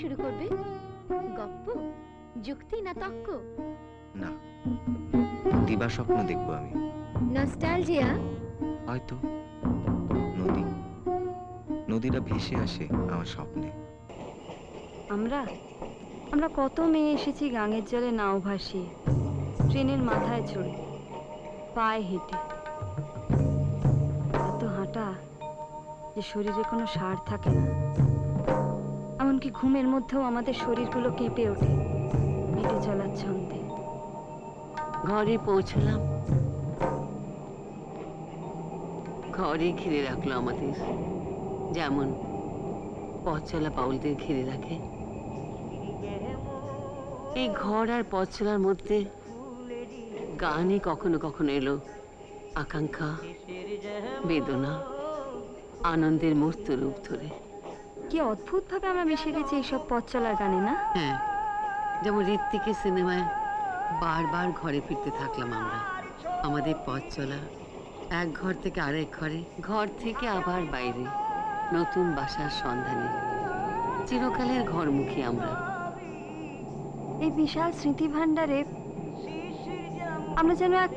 শুরু করবে? গপ্প, যুক্তি না তক্ক? না, দিবা স্বপ্ন দেখবো আমি। নস্টালজিয়া? হয়তো নদী, নদীটা ভেসে আসে আমার স্বপ্নে। আমরা আমরা কত মেয়ে এসেছি গাঙের জলে নাও ভাসিয়ে, ট্রেনের মাথায় চড়ে, পায়ে হেঁটে। এত হাঁটা যে শরীরে কোনো সার থাকে না, এমনকি ঘুমের মধ্যেও আমাদের শরীরগুলো কেঁপে ওঠে হেঁটে চলার ছন্দে। ঘরে পৌঁছলাম, ঘরে ঘিরে রাখলো আমাদের, যেমন পথ চলা বাউলদের ঘিরে রাখে। এই ঘর আর পথ চলার মধ্যে গানই কখনো কখনো এলো আকাঙ্ক্ষা, বেদনা, আনন্দের মূর্ত রূপ ধরে। কি অদ্ভুত ভাবে আমরা মিশে গেছি এইসব পথ চলার গানে, না? হ্যাঁ, যেমন ঋত্বিকের সিনেমায় বারবার ঘরে ফিরতে থাকলাম আমরা। আমাদের পথ চলা এক ঘর থেকে আরেক ঘরে, ঘর থেকে আবার বাইরে, নতুন বাসার সন্ধানে, চিরকালের ঘরমুখী আমরা। এই বিশাল স্মৃতি ভাণ্ডারে আমরা যেন এক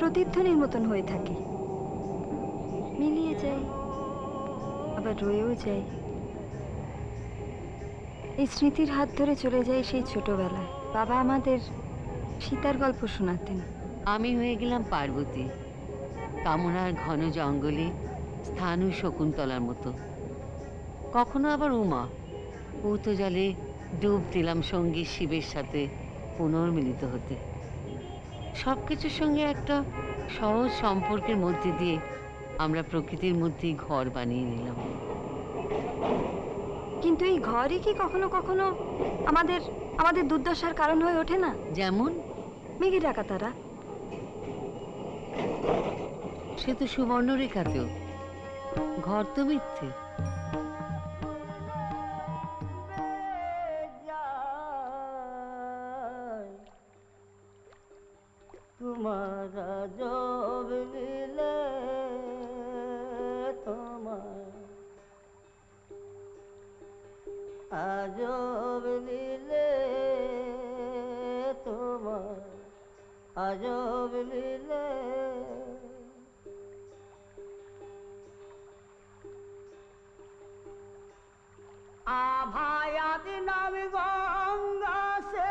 প্রতিধ্বনির মতন হয়ে থাকি, মিলিয়ে যাই আবার রয়েও যাই। এই স্মৃতির হাত ধরে চলে যাই সেই ছোটবেলায়। বাবা আমাদের সীতার গল্প শোনাতেন। আমি হয়ে গেলাম পার্বতী, কামনার ঘন জঙ্গলে স্থানু শকুন্তলার মতো। কখনো আবার উমা, পূত জলে ডুব দিলাম সঙ্গী শিবের সাথে পুনর্মিলিত হতে। সবকিছুর সঙ্গে একটা সহজ সম্পর্কের মধ্যে দিয়ে আমরা প্রকৃতির মধ্যেই ঘর বানিয়ে নিলাম। কিন্তু এই ঘরই কি কখনো কখনো আমাদের আমাদের দুর্দশার কারণ হয়ে ওঠে না? যেমন মেঘে ডাকা তারা, সে তো সুবর্ণরেখাতেও ঘর তো মিথ্যে। तुम्हारा जब मिले तुम्हार आजब मिले तुम्हार आजब मिले आभायात नाम गंगा से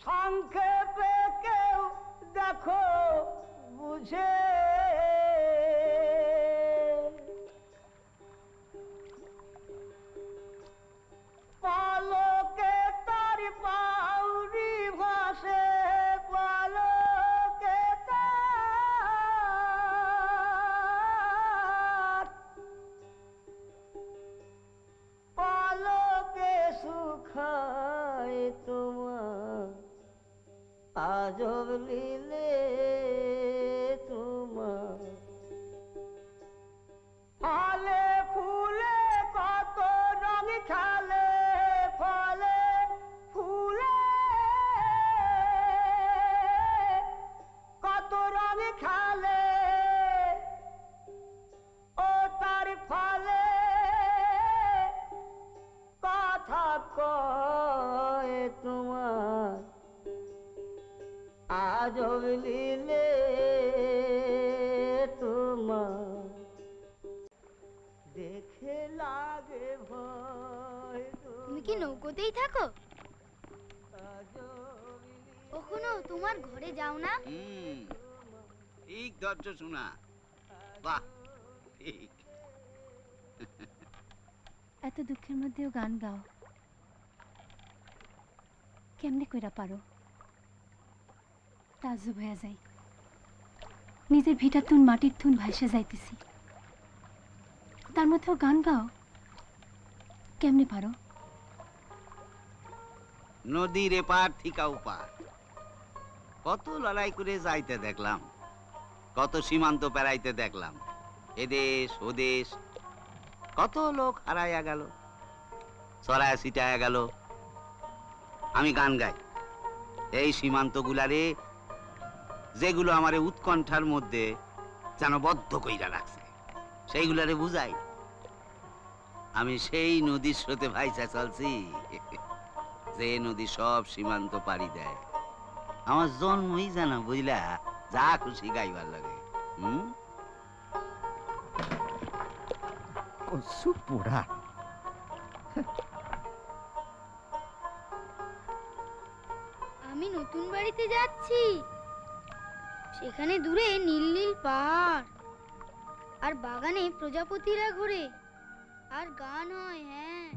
সংক্ষেপে কেউ দেখো বুঝে পালকে তার পাউরি ভাসে পালকে তার পালকে সুখায় তোমার আজব লীলে তোমার ফলে ফুলে কত রঙ খেলে ফলে ফুলে কত রঙ খেলে ও তার ফলে কথা কয় তোমার আজব লীলে তোমার দেখে লাগে ভয়। তুমি কি নৌকোতেই থাকো? কখনো তোমার ঘরে যাও না? ঠিক ধৈর্য শোনা, বাহ ঠিক। এত দুঃখের মধ্যেও গান গাও, কেমনে কইরা পারো? তাজ্জব হয়ে যাই, নিজের ভিটার তুন মাটির তুন ভাসে যাইতেছি, তার মধ্যেও গান গাও, কেমনে পারো? নদীর এপার থিকা ওপার কত লড়াই করে যাইতে দেখলাম, কত সীমান্ত পেরাইতে দেখলাম, এদেশ ওদেশ কত লোক হারাইয়া গেল, ছড়ায়া ছিটায়া গেল। আমি গান গাই এই সীমান্ত গুলারে, যেগুলো আমার উৎকণ্ঠার মধ্যে যেন বদ্ধ কইরা রাখছে, সেইগুলারে বুঝাই। আমি সেই নদীর স্রোতে ভাইসা চলছি, যে নদী সব সীমান্ত পাড়ি দেয়। আমার জন্মই জানা বুঝলা, যা খুশি গাইবার লাগে। কসু পোড়া। আমি নতুন বাড়িতে যাচ্ছি, সেখানে দূরে নীল নীল পাহাড়, আর বাগানে প্রজাপতিরা ঘোরে, আর গান হয়। হ্যাঁ,